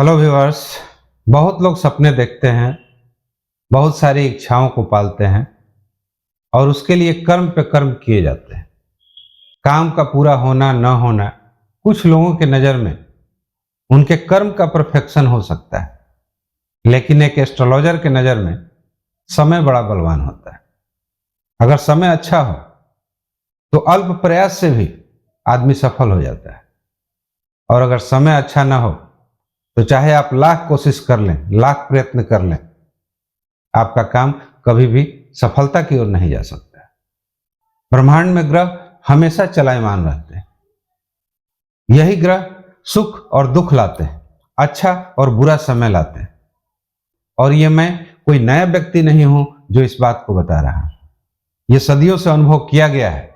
Hello viewers. बहुत लोग सपने देखते हैं, बहुत सारी इच्छाओं को पालते हैं और उसके लिए कर्म पे कर्म किए जाते हैं। काम का पूरा होना न होना कुछ लोगों के नज़र में उनके कर्म का परफेक्शन हो सकता है, लेकिन एक एस्ट्रोलॉजर के नज़र में समय बड़ा बलवान होता है। अगर समय अच्छा हो तो अल्प प्रयास से भी आदमी सफल हो जाता है, और अगर समय अच्छा ना हो तो चाहे आप लाख कोशिश कर लें, लाख प्रयत्न कर लें, आपका काम कभी भी सफलता की ओर नहीं जा सकता है। ब्रह्मांड में ग्रह हमेशा चलायमान रहते हैं। यही ग्रह सुख और दुख लाते हैं, अच्छा और बुरा समय लाते हैं। और ये मैं कोई नया व्यक्ति नहीं हूं जो इस बात को बता रहा हूं। यह सदियों से अनुभव किया गया है,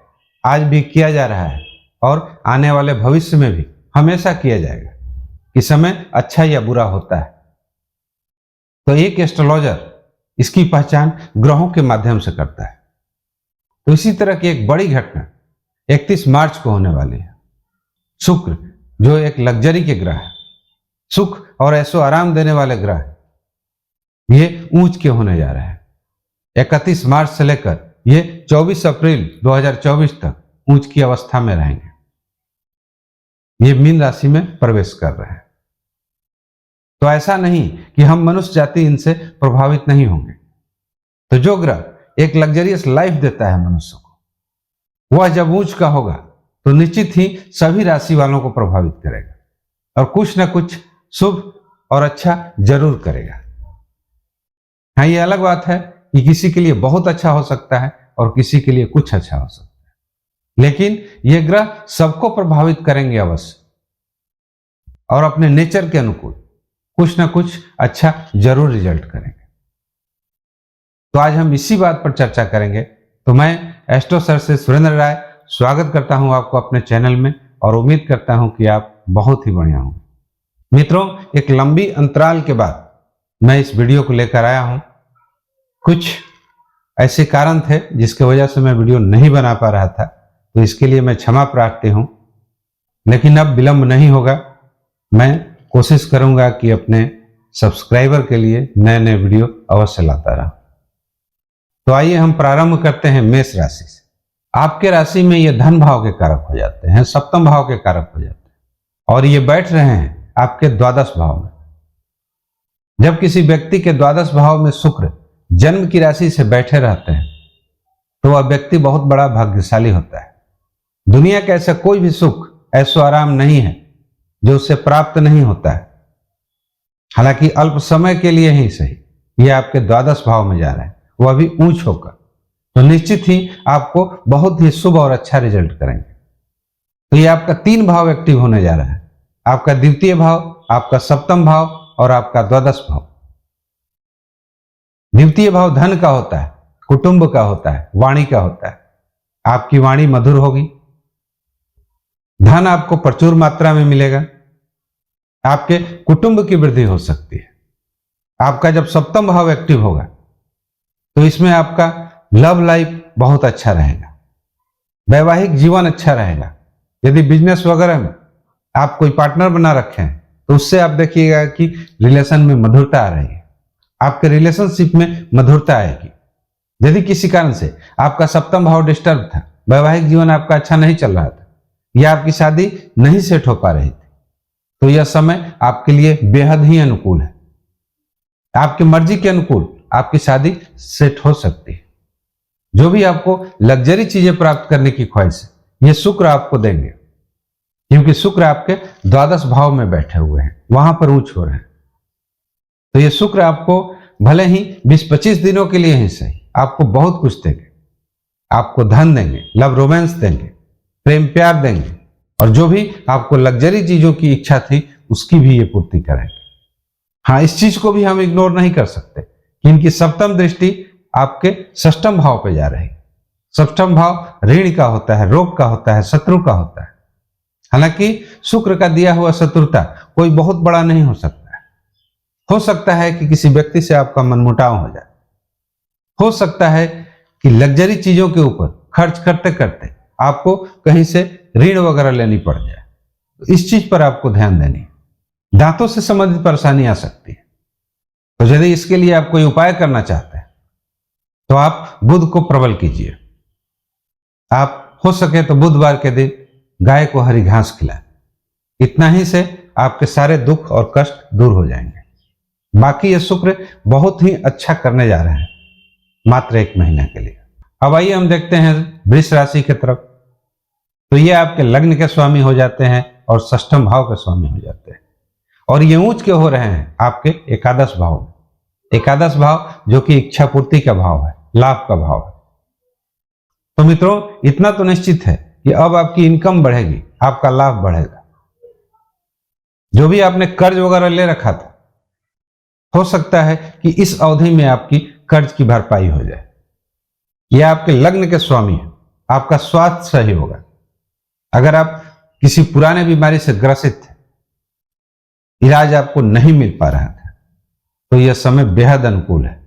आज भी किया जा रहा है और आने वाले भविष्य में भी हमेशा किया जाएगा कि समय अच्छा या बुरा होता है। तो एक एस्ट्रोलॉजर इसकी पहचान ग्रहों के माध्यम से करता है। तो इसी तरह की एक बड़ी घटना 31 मार्च को होने वाली है। शुक्र, जो एक लग्जरी के ग्रह है, सुख और ऐशो आराम देने वाले ग्रह, ये ऊंच के होने जा रहे हैं। 31 मार्च से लेकर ये 24 अप्रैल 2024 तक ऊंच की अवस्था में रहेंगे। ये मीन राशि में प्रवेश कर रहे हैं। तो ऐसा नहीं कि हम मनुष्य जाति इनसे प्रभावित नहीं होंगे। तो जो ग्रह एक लग्जरियस लाइफ देता है मनुष्य को, वह जब ऊंच का होगा तो निश्चित ही सभी राशि वालों को प्रभावित करेगा और कुछ ना कुछ शुभ और अच्छा जरूर करेगा। हाँ, ये अलग बात है कि किसी के लिए बहुत अच्छा हो सकता है और किसी के लिए कुछ अच्छा हो सकता है, लेकिन ये ग्रह सबको प्रभावित करेंगे अवश्य, और अपने नेचर के अनुकूल कुछ ना कुछ अच्छा जरूर रिजल्ट करेंगे। तो आज हम इसी बात पर चर्चा करेंगे। तो मैं एस्ट्रो सर से सुरेंद्र राय स्वागत करता हूं आपको अपने चैनल में, और उम्मीद करता हूं कि आप बहुत ही बढ़िया होंगे। मित्रों, एक लंबी अंतराल के बाद मैं इस वीडियो को लेकर आया हूं। कुछ ऐसे कारण थे जिसकी वजह से मैं वीडियो नहीं बना पा रहा था, तो इसके लिए मैं क्षमा प्रार्थी हूं, लेकिन अब विलंब नहीं होगा। मैं कोशिश करूंगा कि अपने सब्सक्राइबर के लिए नए नए वीडियो अवश्य लाता रहा। तो आइए हम प्रारंभ करते हैं मेष राशि से। आपके राशि में ये धन भाव के कारक हो जाते हैं, सप्तम भाव के कारक हो जाते हैं, और ये बैठ रहे हैं आपके द्वादश भाव में। जब किसी व्यक्ति के द्वादश भाव में शुक्र जन्म की राशि से बैठे रहते हैं तो वह व्यक्ति बहुत बड़ा भाग्यशाली होता है। दुनिया का ऐसा कोई भी सुख, ऐशो आराम नहीं है जो उससे प्राप्त नहीं होता है। हालांकि अल्प समय के लिए ही सही, ये आपके द्वादश भाव में जा रहे हैं, वह भी ऊंच होकर, तो निश्चित ही आपको बहुत ही शुभ और अच्छा रिजल्ट करेंगे। तो ये आपका 3 भाव एक्टिव होने जा रहा है, आपका द्वितीय भाव, आपका सप्तम भाव और आपका द्वादश भाव। द्वितीय भाव धन का होता है, कुटुंब का होता है, वाणी का होता है। आपकी वाणी मधुर होगी, धन आपको प्रचुर मात्रा में मिलेगा, आपके कुटुंब की वृद्धि हो सकती है। आपका जब सप्तम भाव एक्टिव होगा तो इसमें आपका लव लाइफ बहुत अच्छा रहेगा, वैवाहिक जीवन अच्छा रहेगा। यदि बिजनेस वगैरह में आप कोई पार्टनर बना रखे हैं तो उससे आप देखिएगा कि रिलेशन में मधुरता आ रही है, आपके रिलेशनशिप में मधुरता आएगी। यदि किसी कारण से आपका सप्तम भाव डिस्टर्ब था, वैवाहिक जीवन आपका अच्छा नहीं चल रहा था, या आपकी शादी नहीं सेट हो पा रही थी, तो यह समय आपके लिए बेहद ही अनुकूल है। आपकी मर्जी के अनुकूल आपकी शादी सेट हो सकती है। जो भी आपको लग्जरी चीजें प्राप्त करने की ख्वाहिश है, यह शुक्र आपको देंगे, क्योंकि शुक्र आपके द्वादश भाव में बैठे हुए हैं, वहां पर ऊंच हो रहे हैं। तो यह शुक्र आपको भले ही 20-25 दिनों के लिए ही सही, आपको बहुत कुछ देंगे। आपको धन देंगे, लव रोमांस देंगे, प्रेम प्यार देंगे, और जो भी आपको लग्जरी चीजों की इच्छा थी उसकी भी ये पूर्ति करेंगे। हाँ, इस चीज को भी हम इग्नोर नहीं कर सकते कि इनकी सप्तम दृष्टि आपके षष्ठम भाव पे जा रही है। षष्ठम भाव ऋण का होता है, रोग का होता है, शत्रु का होता है। हालांकि शुक्र का दिया हुआ शत्रुता कोई बहुत बड़ा नहीं हो सकता है। हो सकता है कि किसी व्यक्ति से आपका मनमुटाव हो जाए, हो सकता है कि लग्जरी चीजों के ऊपर खर्च करते करते आपको कहीं से ऋण वगैरह लेनी पड़ जाए। तो इस चीज पर आपको ध्यान देनी है। दांतों से संबंधित परेशानी आ सकती है। तो यदि इसके लिए आप कोई उपाय करना चाहते हैं तो आप बुध को प्रबल कीजिए। आप हो सके तो बुधवार के दिन गाय को हरी घास खिलाएं। इतना ही से आपके सारे दुख और कष्ट दूर हो जाएंगे। बाकी ये शुक्र बहुत ही अच्छा करने जा रहे हैं मात्र 1 महीने के लिए। अब आइए हम देखते हैं वृष राशि की तरफ। तो ये आपके लग्न के स्वामी हो जाते हैं और षष्ठम भाव के स्वामी हो जाते हैं, और ये ऊंच के हो रहे हैं आपके एकादश भाव में। एकादश भाव जो कि इच्छा पूर्ति का भाव है, लाभ का भाव है। तो मित्रों, इतना तो निश्चित है कि अब आपकी इनकम बढ़ेगी, आपका लाभ बढ़ेगा। जो भी आपने कर्ज वगैरह ले रखा था, हो सकता है कि इस अवधि में आपकी कर्ज की भरपाई हो जाए। यह आपके लग्न के स्वामी है। आपका स्वास्थ्य सही होगा। अगर आप किसी पुराने बीमारी से ग्रसित थे, इलाज आपको नहीं मिल पा रहा था, तो यह समय बेहद अनुकूल है।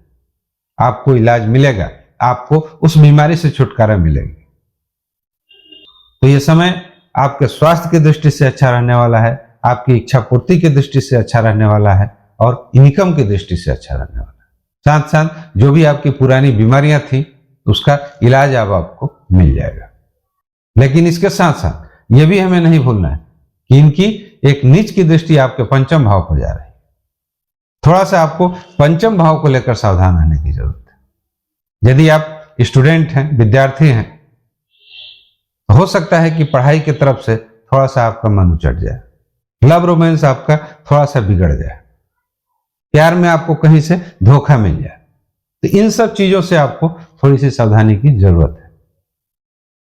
आपको इलाज मिलेगा, आपको उस बीमारी से छुटकारा मिलेगा। तो यह समय आपके स्वास्थ्य की दृष्टि से अच्छा रहने वाला है, आपकी इच्छा पूर्ति की दृष्टि से अच्छा रहने वाला है, और इनकम की दृष्टि से अच्छा रहने वाला है। साथ साथ जो भी आपकी पुरानी बीमारियां थी, उसका इलाज अब आपको मिल जाएगा। लेकिन इसके साथ साथ यह भी हमें नहीं भूलना है कि इनकी एक नीच की दृष्टि आपके पंचम भाव पर जा रही है। थोड़ा सा आपको पंचम भाव को लेकर सावधान रहने की जरूरत है। यदि आप स्टूडेंट हैं, विद्यार्थी हैं, तो हो सकता है कि पढ़ाई की तरफ से थोड़ा सा आपका मन उचट जाए, लव रोमांस आपका थोड़ा सा बिगड़ जाए, प्यार में आपको कहीं से धोखा मिल जाए। तो इन सब चीजों से आपको थोड़ी सी सावधानी की जरूरत है।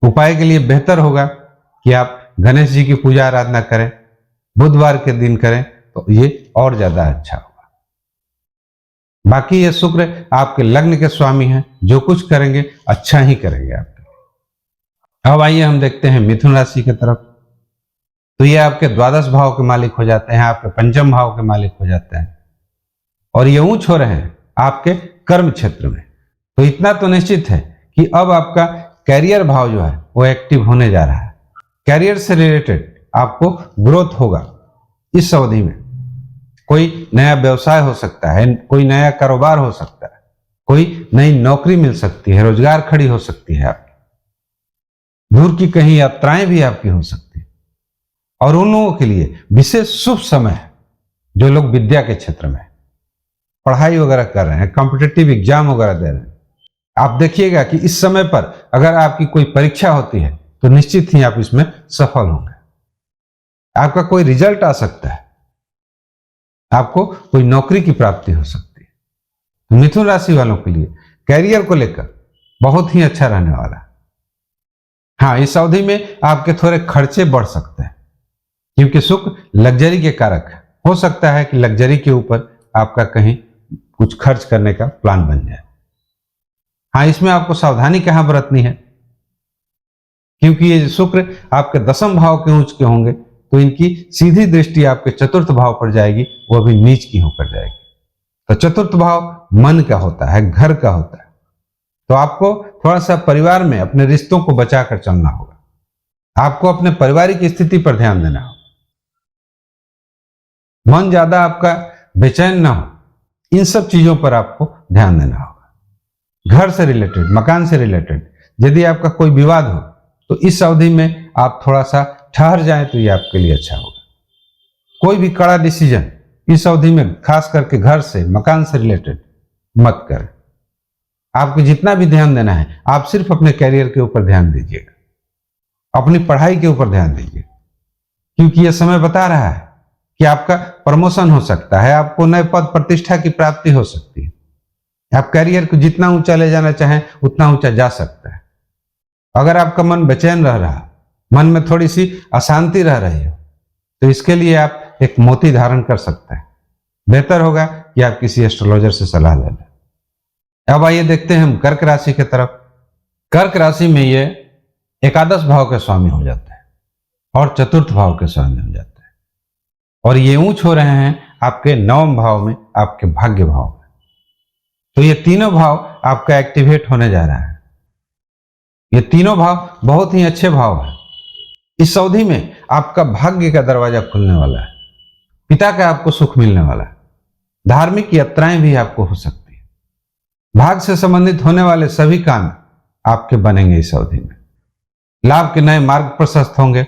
उपाय के लिए बेहतर होगा कि आप गणेश जी की पूजा आराधना करें, बुधवार के दिन करें, तो ये और ज्यादा अच्छा होगा। बाकी ये शुक्र आपके लग्न के स्वामी हैं, जो कुछ करेंगे अच्छा ही करेंगे आपके। अब आइए हम देखते हैं मिथुन राशि की तरफ। तो ये आपके द्वादश भाव के मालिक हो जाते हैं, आपके पंचम भाव के मालिक हो जाते हैं, और ये ऊंच हो रहे हैं आपके कर्म क्षेत्र में। तो इतना तो निश्चित है कि अब आपका कैरियर भाव जो है वो एक्टिव होने जा रहा है। कैरियर से रिलेटेड आपको ग्रोथ होगा इस अवधि में। कोई नया व्यवसाय हो सकता है, कोई नया कारोबार हो सकता है, कोई नई नौकरी मिल सकती है, रोजगार खड़ी हो सकती है आपकी, दूर की कहीं यात्राएं भी आपकी हो सकती है। और उन लोगों के लिए विशेष शुभ समय है जो लोग विद्या के क्षेत्र में पढ़ाई वगैरह कर रहे हैं, कॉम्पिटिटिव एग्जाम वगैरह दे रहे हैं। आप देखिएगा कि इस समय पर अगर आपकी कोई परीक्षा होती है तो निश्चित ही आप इसमें सफल होंगे। आपका कोई रिजल्ट आ सकता है, आपको कोई नौकरी की प्राप्ति हो सकती है। तो मिथुन राशि वालों के लिए कैरियर को लेकर बहुत ही अच्छा रहने वाला है। हाँ, इस अवधि में आपके थोड़े खर्चे बढ़ सकते हैं, क्योंकि शुक्र लग्जरी के कारक है। हो सकता है कि लग्जरी के ऊपर आपका कहीं कुछ खर्च करने का प्लान बन जाए। हाँ, इसमें आपको सावधानी कहां बरतनी है, क्योंकि ये शुक्र आपके दसम भाव के उच्च के होंगे, तो इनकी सीधी दृष्टि आपके चतुर्थ भाव पर जाएगी, वो भी नीच की होकर जाएगी। तो चतुर्थ भाव मन का होता है, घर का होता है। तो आपको थोड़ा सा परिवार में अपने रिश्तों को बचाकर चलना होगा। आपको अपने पारिवारिक स्थिति पर ध्यान देना होगा। मन ज्यादा आपका बेचैन ना हो, इन सब चीजों पर आपको ध्यान देना होगा। घर से रिलेटेड, मकान से रिलेटेड यदि आपका कोई विवाद हो तो इस अवधि में आप थोड़ा सा ठहर जाएं तो ये आपके लिए अच्छा होगा। कोई भी कड़ा डिसीजन इस अवधि में खास करके घर से, मकान से रिलेटेड मत करें। आपको जितना भी ध्यान देना है, आप सिर्फ अपने कैरियर के ऊपर ध्यान दीजिएगा, अपनी पढ़ाई के ऊपर ध्यान दीजिए, क्योंकि यह समय बता रहा है कि आपका प्रमोशन हो सकता है, आपको नए पद प्रतिष्ठा की प्राप्ति हो सकती है। आप कैरियर को जितना ऊंचा ले जाना चाहें उतना ऊंचा जा सकता है। अगर आपका मन बेचैन रह रहा, मन में थोड़ी सी अशांति रह रही हो, तो इसके लिए आप एक मोती धारण कर सकते हैं। बेहतर होगा कि आप किसी एस्ट्रोलॉजर से सलाह ले लें। अब आइए देखते हैं हम कर्क राशि की तरफ। कर्क राशि में ये एकादश भाव के स्वामी हो जाते हैं और चतुर्थ भाव के स्वामी हो जाते हैं, और ये ऊंच हो रहे हैं आपके नवम भाव में, आपके भाग्य भाव में। तो ये तीनों भाव आपका एक्टिवेट होने जा रहा है। ये तीनों भाव बहुत ही अच्छे भाव हैं। इस अवधि में आपका भाग्य का दरवाजा खुलने वाला है। पिता का आपको सुख मिलने वाला है। धार्मिक यात्राएं भी आपको हो सकती है। भाग से संबंधित होने वाले सभी काम आपके बनेंगे इस अवधि में। लाभ के नए मार्ग प्रशस्त होंगे।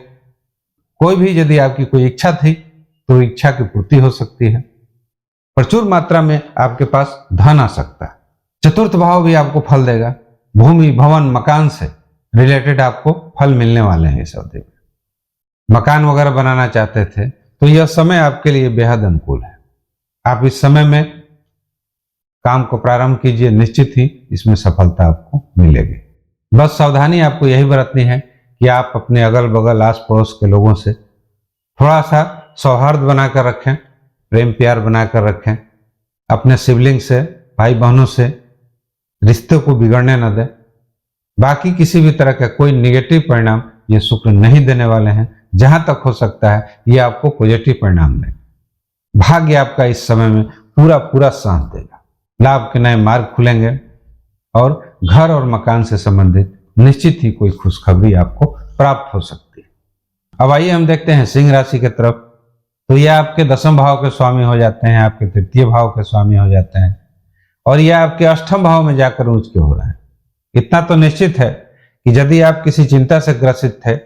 कोई भी यदि आपकी कोई इच्छा थी तो इच्छा की पूर्ति हो सकती है। प्रचुर मात्रा में आपके पास धन आ सकता है। चतुर्थ भाव भी आपको फल देगा। भूमि, भवन, मकान से रिलेटेड आपको फल मिलने वाले हैं इस अवधि में। मकान वगैरह बनाना चाहते थे तो यह समय आपके लिए बेहद अनुकूल है। आप इस समय में काम को प्रारंभ कीजिए, निश्चित ही इसमें सफलता आपको मिलेगी। बस सावधानी आपको यही बरतनी है कि आप अपने अगल बगल आस पड़ोस के लोगों से थोड़ा सा सौहार्द बनाकर रखें, प्रेम प्यार बनाकर रखें। अपने सिबलिंग से, भाई बहनों से रिश्ते को बिगड़ने न दें। बाकी किसी भी तरह का कोई निगेटिव परिणाम ये शुक्र नहीं देने वाले हैं। जहां तक हो सकता है ये आपको पॉजिटिव परिणाम दें। भाग्य आपका इस समय में पूरा पूरा साथ देगा। लाभ के नए मार्ग खुलेंगे और घर और मकान से संबंधित निश्चित ही कोई खुशखबरी आपको प्राप्त हो सकती है। अब आइए हम देखते हैं सिंह राशि की तरफ। तो ये आपके 10वें भाव के स्वामी हो जाते हैं, आपके 3य भाव के स्वामी हो जाते हैं और यह आपके 8वें भाव में जाकर उच्च के हो रहे हैं। इतना तो निश्चित है कि यदि आप किसी चिंता से ग्रसित थे,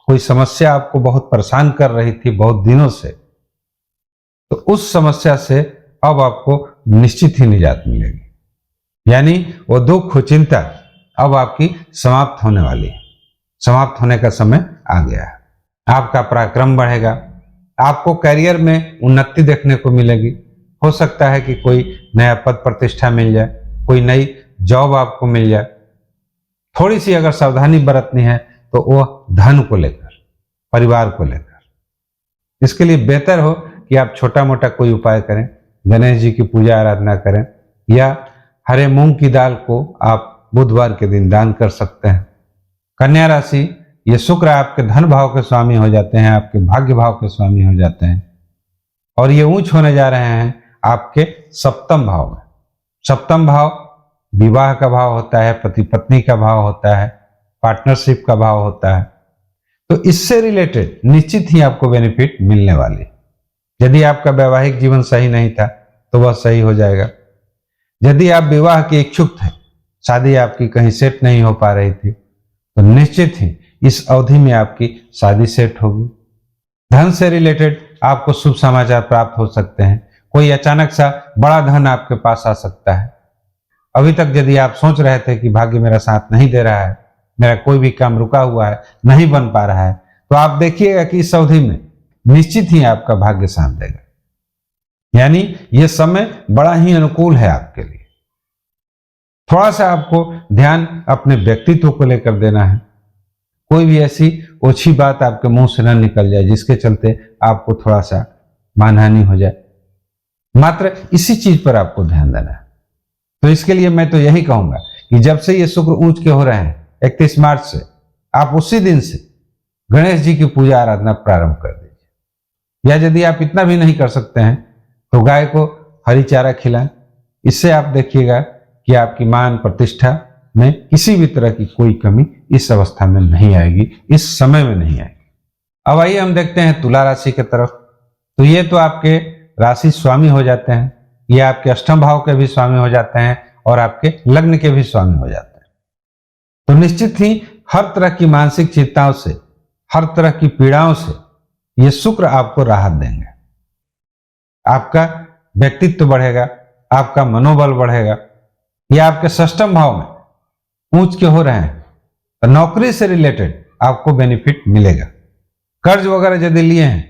कोई समस्या आपको बहुत परेशान कर रही थी बहुत दिनों से, तो उस समस्या से अब आपको निश्चित ही निजात मिलेगी। यानी वो दुख, चिंता अब आपकी समाप्त होने वाली है। समाप्त होने का समय आ गया है। आपका पराक्रम बढ़ेगा। आपको करियर में उन्नति देखने को मिलेगी। हो सकता है कि कोई नया पद प्रतिष्ठा मिल जाए, कोई नई जॉब आपको मिल जाए। थोड़ी सी अगर सावधानी बरतनी है तो वह धन को लेकर, परिवार को लेकर। इसके लिए बेहतर हो कि आप छोटा मोटा कोई उपाय करें, गणेश जी की पूजा आराधना करें या हरे मूंग की दाल को आप बुधवार के दिन दान कर सकते हैं। कन्या राशि, ये शुक्र आपके धन भाव के स्वामी हो जाते हैं, आपके भाग्य भाव के स्वामी हो जाते हैं और ये ऊंच होने जा रहे हैं आपके 7वें भाव में। 7वां भाव विवाह का भाव होता है, पति पत्नी का भाव होता है, पार्टनरशिप का भाव होता है। तो इससे रिलेटेड निश्चित ही आपको बेनिफिट मिलने वाली। यदि आपका वैवाहिक जीवन सही नहीं था तो वह सही हो जाएगा। यदि आप विवाह के इच्छुक थे, शादी आपकी कहीं सेट नहीं हो पा रही थी, तो निश्चित ही इस अवधि में आपकी शादी सेट होगी। धन से रिलेटेड आपको शुभ समाचार प्राप्त हो सकते हैं। कोई अचानक सा बड़ा धन आपके पास आ सकता है। अभी तक यदि आप सोच रहे थे कि भाग्य मेरा साथ नहीं दे रहा है, मेरा कोई भी काम रुका हुआ है, नहीं बन पा रहा है, तो आप देखिएगा कि इस अवधि में निश्चित ही आपका भाग्य साथ देगा। यानी यह समय बड़ा ही अनुकूल है आपके लिए। थोड़ा सा आपको ध्यान अपने व्यक्तित्व को लेकर देना है। कोई भी ऐसी ओछी बात आपके मुंह से न निकल जाए जिसके चलते आपको थोड़ा सा मानहानि हो जाए। मात्र इसी चीज पर आपको ध्यान देना है। तो इसके लिए मैं तो यही कहूंगा कि जब से ये शुक्र ऊंच के हो रहे हैं 31 मार्च से, आप उसी दिन से गणेश जी की पूजा आराधना प्रारंभ कर दीजिए। या यदि आप इतना भी नहीं कर सकते हैं तो गाय को हरी चारा खिलाएं। इससे आप देखिएगा कि आपकी मान प्रतिष्ठा में किसी भी तरह की कोई कमी इस अवस्था में नहीं आएगी, इस समय में नहीं आएगी। अब आइए हम देखते हैं तुला राशि की तरफ। तो ये तो आपके राशि स्वामी हो जाते हैं, ये आपके 8वें भाव के भी स्वामी हो जाते हैं और आपके लग्न के भी स्वामी हो जाते हैं। तो निश्चित ही हर तरह की मानसिक चिंताओं से, हर तरह की पीड़ाओं से ये शुक्र आपको राहत देंगे। आपका व्यक्तित्व बढ़ेगा, आपका मनोबल बढ़ेगा। ये आपके 6वें भाव में ऊंच के हो रहे हैं तो नौकरी से रिलेटेड आपको बेनिफिट मिलेगा। कर्ज वगैरह यदि लिए हैं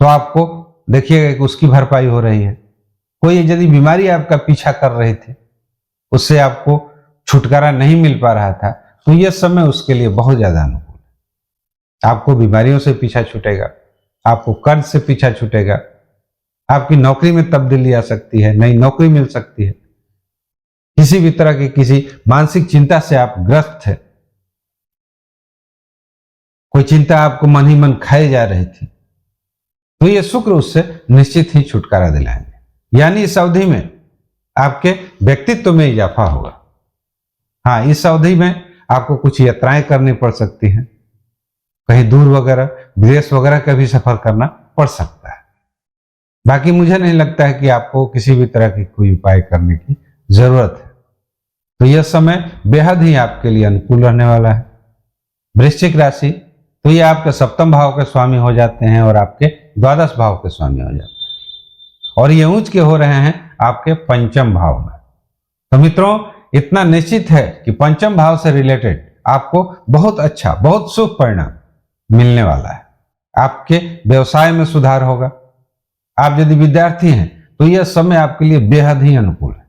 तो आपको देखिएगा कि उसकी भरपाई हो रही है। कोई यदि बीमारी आपका पीछा कर रही थी, उससे आपको छुटकारा नहीं मिल पा रहा था, तो यह समय उसके लिए बहुत ज्यादा अनुकूल है। आपको बीमारियों से पीछा छूटेगा, आपको कर्ज से पीछा छूटेगा, आपकी नौकरी में तब्दीली आ सकती है, नई नौकरी मिल सकती है। किसी भी तरह की किसी मानसिक चिंता से आप ग्रस्त थे, कोई चिंता आपको मन ही मन खाई जा रही थी, तो ये शुक्र उससे निश्चित ही छुटकारा दिलाएंगे। यानी इस अवधि में आपके व्यक्तित्व में इजाफा होगा। हाँ, इस अवधि में आपको कुछ यात्राएं करनी पड़ सकती हैं, कहीं दूर वगैरह, विदेश वगैरह का भी सफर करना पड़ सकता है। बाकी मुझे नहीं लगता है कि आपको किसी भी तरह की कोई उपाय करने की जरूरत है। तो यह समय बेहद ही आपके लिए अनुकूल रहने वाला है। वृश्चिक राशि, तो ये आपके सप्तम भाव के स्वामी हो जाते हैं और आपके द्वादश भाव के स्वामी हो जाते हैं, और ये उच्च के हो रहे हैं आपके पंचम भाव में। तो मित्रों, इतना निश्चित है कि पंचम भाव से रिलेटेड आपको बहुत अच्छा, बहुत शुभ परिणाम मिलने वाला है। आपके व्यवसाय में सुधार होगा। आप यदि विद्यार्थी हैं तो यह समय आपके लिए बेहद ही अनुकूल है।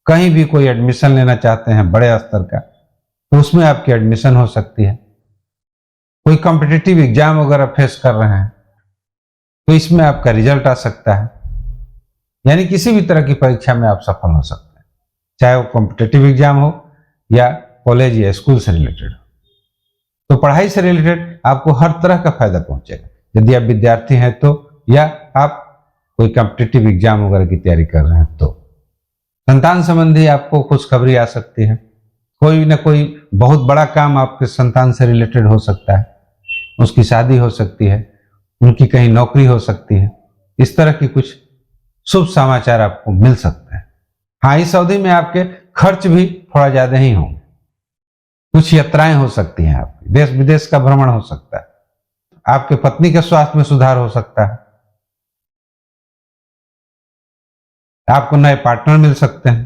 कहीं भी कोई एडमिशन लेना चाहते हैं बड़े स्तर का, तो उसमें आपकी एडमिशन हो सकती है। कोई कॉम्पिटिटिव एग्जाम वगैरह फेस कर रहे हैं तो इसमें आपका रिजल्ट आ सकता है। यानी किसी भी तरह की परीक्षा में आप सफल हो सकते हैं, चाहे वो कॉम्पिटिटिव एग्जाम हो या कॉलेज या स्कूल से रिलेटेड हो। तो पढ़ाई से रिलेटेड आपको हर तरह का फायदा पहुंचेगा, यदि आप विद्यार्थी हैं तो, या आप कोई कॉम्पिटिटिव एग्जाम वगैरह की तैयारी कर रहे हैं तो। संतान संबंधी आपको खुशखबरी आ सकती है। कोई ना कोई बहुत बड़ा काम आपके संतान से रिलेटेड हो सकता है, उसकी शादी हो सकती है, उनकी कहीं नौकरी हो सकती है। इस तरह की कुछ शुभ समाचार आपको मिल सकते हैं। हाँ, इस अवधि में आपके खर्च भी थोड़ा ज्यादा ही होंगे। कुछ यात्राएं हो सकती हैं आपकी, देश विदेश का भ्रमण हो सकता है। आपके पत्नी के स्वास्थ्य में सुधार हो सकता है। आपको नए पार्टनर मिल सकते हैं।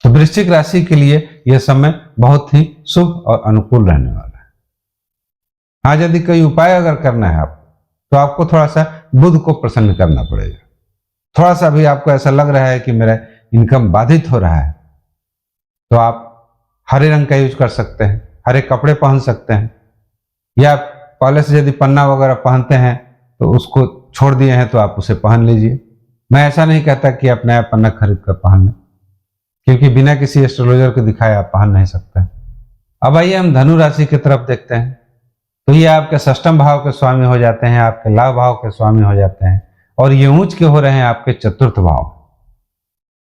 तो वृश्चिक राशि के लिए यह समय बहुत ही शुभ और अनुकूल रहने वाला है। हाँ, यदि कोई उपाय अगर करना है आपको, तो आपको थोड़ा सा बुध को प्रसन्न करना पड़ेगा। थोड़ा सा भी आपको ऐसा लग रहा है कि मेरा इनकम बाधित हो रहा है, तो आप हरे रंग का यूज कर सकते हैं, हरे कपड़े पहन सकते हैं, या पहले से यदि पन्ना वगैरह पहनते हैं तो उसको छोड़ दिए हैं तो आप उसे पहन लीजिए। मैं ऐसा नहीं कहता कि आप नया पन्ना खरीद कर पहन लें, क्योंकि बिना किसी एस्ट्रोलॉजर को दिखाए आप पहन नहीं सकते। अब आइए हम धनु राशि की तरफ देखते हैं। तो ये आपके षष्ठम भाव के स्वामी हो जाते हैं, आपके लाभ भाव के स्वामी हो जाते हैं, और ये ऊंच के हो रहे हैं आपके चतुर्थ भाव।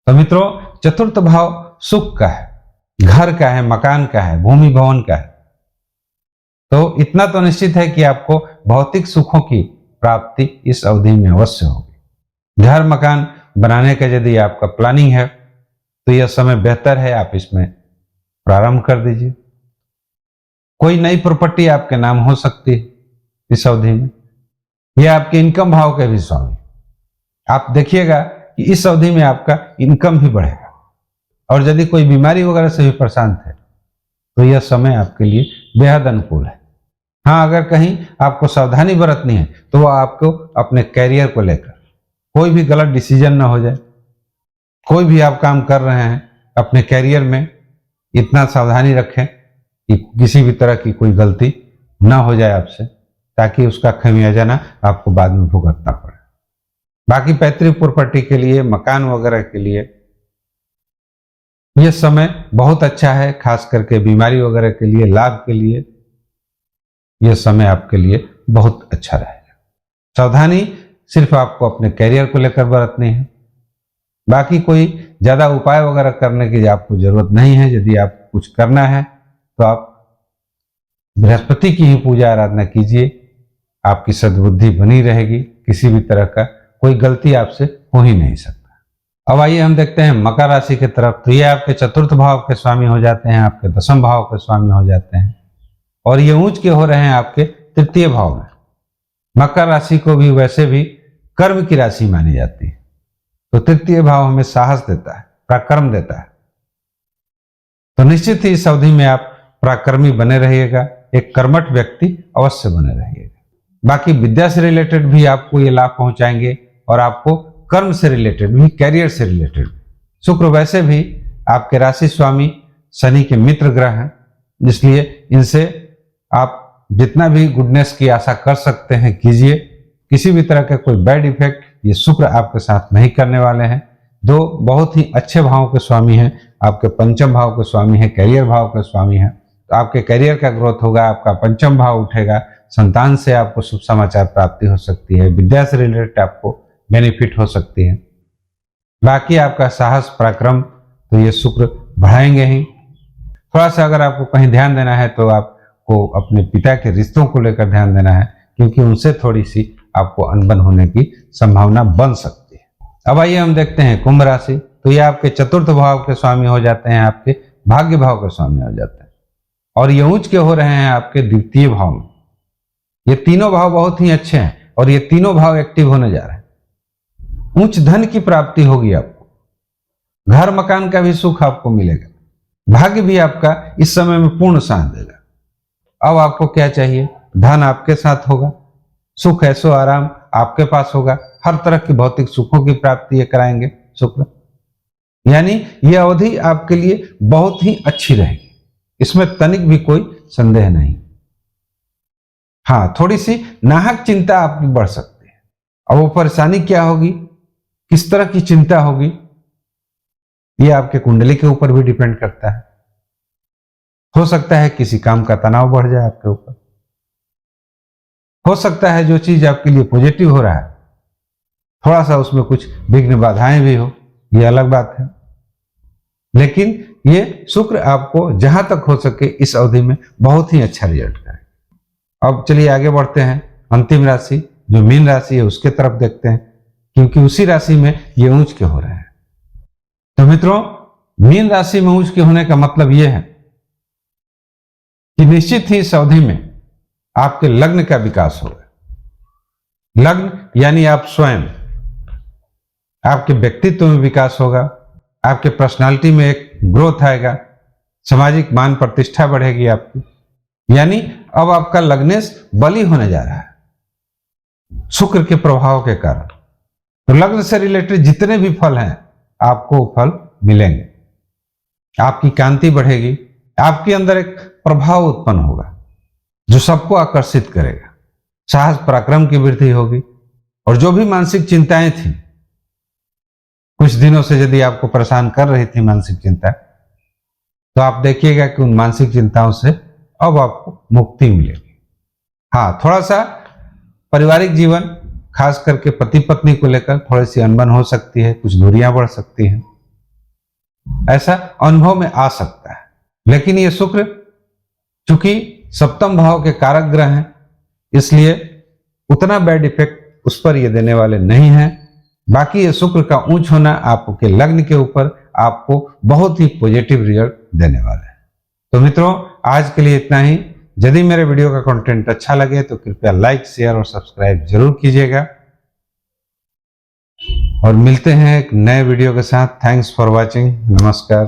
तो मित्रों, चतुर्थ भाव सुख का है, घर का है, मकान का है, भूमि भवन का है। तो इतना तो निश्चित है कि आपको भौतिक सुखों की प्राप्ति इस अवधि में अवश्य होगी। घर मकान बनाने का यदि आपका प्लानिंग है तो यह समय बेहतर है, आप इसमें प्रारंभ कर दीजिए। कोई नई प्रॉपर्टी आपके नाम हो सकती है इस अवधि में। यह आपके इनकम भाव के भी स्वामी। आप देखिएगा कि इस अवधि में आपका इनकम भी बढ़ेगा, और यदि कोई बीमारी वगैरह से भी परेशान थे तो यह समय आपके लिए बेहद अनुकूल है। हाँ, अगर कहीं आपको सावधानी बरतनी है तो वह आपको अपने कैरियर को लेकर कोई भी गलत डिसीजन ना हो जाए। कोई भी आप काम कर रहे हैं अपने कैरियर में, इतना सावधानी रखें कि किसी भी तरह की कोई गलती ना हो जाए आपसे, ताकि उसका खमियाजा ना आपको बाद में भुगतना पड़े। बाकी पैतृक प्रॉपर्टी के लिए, मकान वगैरह के लिए यह समय बहुत अच्छा है, खास करके बीमारी वगैरह के लिए, लाभ के लिए यह समय आपके लिए बहुत अच्छा रहेगा। सावधानी सिर्फ आपको अपने कैरियर को लेकर बरतनी है। बाकी कोई ज्यादा उपाय वगैरह करने की आपको जरूरत नहीं है। यदि आप कुछ करना है तो आप बृहस्पति की ही पूजा आराधना कीजिए, आपकी सद्बुद्धि बनी रहेगी, किसी भी तरह का कोई गलती आपसे हो ही नहीं सकता। अब आइए हम देखते हैं मकर राशि की तरफ। तो ये आपके चतुर्थ भाव के स्वामी हो जाते हैं, आपके दशम भाव के स्वामी हो जाते हैं, और ये ऊंच के हो रहे हैं आपके तृतीय भाव में। मकर राशि को भी वैसे भी कर्म की राशि मानी जाती है, तो तृतीय भाव हमें साहस देता है, पराक्रम देता है। तो निश्चित ही इस अवधि में आप पराक्रमी बने रहिएगा, एक कर्मठ व्यक्ति अवश्य बने रहिएगा। बाकी विद्या से रिलेटेड भी आपको ये लाभ पहुंचाएंगे, और आपको कर्म से रिलेटेड भी, कैरियर से रिलेटेड। शुक्र वैसे भी आपके राशि स्वामी शनि के मित्र ग्रह हैं, इसलिए इनसे आप जितना भी गुडनेस की आशा कर सकते हैं कीजिए। किसी भी तरह का कोई बैड इफेक्ट ये शुक्र आपके साथ नहीं करने वाले हैं। दो बहुत ही अच्छे भाव के स्वामी हैं, आपके पंचम भाव के स्वामी हैं, कैरियर भाव के स्वामी हैं। तो आपके कैरियर का ग्रोथ होगा, आपका पंचम भाव उठेगा, संतान से आपको शुभ समाचार प्राप्ति हो सकती है, विद्या से रिलेटेड आपको बेनिफिट हो सकती है। बाकी आपका साहस पराक्रम तो ये शुक्र बढ़ाएंगे ही। थोड़ा सा अगर आपको कहीं ध्यान देना है तो आपको अपने पिता के रिश्तों को लेकर ध्यान देना है, क्योंकि उनसे थोड़ी सी आपको अनबन होने की संभावना बन सकती है। अब आइए हम देखते हैं कुंभ राशि। तो ये आपके चतुर्थ भाव के स्वामी हो जाते हैं, आपके भाग्य भाव के स्वामी हो जाते हैं, और ये उच्च के हो रहे हैं आपके द्वितीय भाव में। ये तीनों भाव बहुत ही अच्छे हैं और ये तीनों भाव एक्टिव होने जा रहे हैं। उच्च धन की प्राप्ति होगी आपको, घर मकान का भी सुख आपको मिलेगा, भाग्य भी आपका इस समय में पूर्ण साथ देगा। अब आपको क्या चाहिए? धन आपके साथ होगा, सुख ऐसो आराम आपके पास होगा, हर तरह की भौतिक सुखों की प्राप्ति ये कराएंगे शुक्र। यानी यह अवधि आपके लिए बहुत ही अच्छी रहेगी, इसमें तनिक भी कोई संदेह नहीं। हाँ, थोड़ी सी नाहक चिंता आपकी बढ़ सकती है। अब वो परेशानी क्या होगी, किस तरह की चिंता होगी, ये आपके कुंडली के ऊपर भी डिपेंड करता है। हो सकता है किसी काम का तनाव बढ़ जाए आपके ऊपर, हो सकता है जो चीज आपके लिए पॉजिटिव हो रहा है थोड़ा सा उसमें कुछ विघ्न बाधाएं भी हो, ये अलग बात है। लेकिन ये शुक्र आपको जहां तक हो सके इस अवधि में बहुत ही अच्छा रिजल्ट करेगा। अब चलिए आगे बढ़ते हैं, अंतिम राशि जो मीन राशि है उसके तरफ देखते हैं, क्योंकि उसी राशि में ये उच्च के हो रहे हैं। तो मित्रों, मीन राशि में उच्च के होने का मतलब यह है कि निश्चित ही इस अवधि में आपके लग्न का विकास होगा। लग्न यानी आप स्वयं, आपके व्यक्तित्व में विकास होगा, आपके पर्सनालिटी में एक ग्रोथ आएगा, सामाजिक मान प्रतिष्ठा बढ़ेगी आपकी। यानी अब आपका लग्नेश बली होने जा रहा है शुक्र के प्रभाव के कारण। तो लग्न से रिलेटेड जितने भी फल हैं आपको फल मिलेंगे, आपकी कांति बढ़ेगी, आपके अंदर एक प्रभाव उत्पन्न होगा जो सबको आकर्षित करेगा, साहस पराक्रम की वृद्धि होगी। और जो भी मानसिक चिंताएं थी, कुछ दिनों से यदि आपको परेशान कर रही थी मानसिक चिंता, तो आप देखिएगा कि उन मानसिक चिंताओं से अब आपको मुक्ति मिलेगी। हाँ, थोड़ा सा पारिवारिक जीवन खास करके पति पत्नी को लेकर थोड़ी सी अनबन हो सकती है, कुछ दूरियां बढ़ सकती हैं, ऐसा अनुभव में आ सकता है। लेकिन ये शुक्र चूंकि सप्तम भाव के कारक ग्रह हैं, इसलिए उतना बैड इफेक्ट उस पर ये देने वाले नहीं हैं। बाकी ये शुक्र का ऊंच होना आपके लग्न के ऊपर आपको बहुत ही पॉजिटिव रिजल्ट देने वाला है। तो मित्रों, आज के लिए इतना ही। यदि मेरे वीडियो का कंटेंट अच्छा लगे तो कृपया लाइक, शेयर और सब्सक्राइब जरूर कीजिएगा, और मिलते हैं एक नए वीडियो के साथ। Thanks for watching. नमस्कार।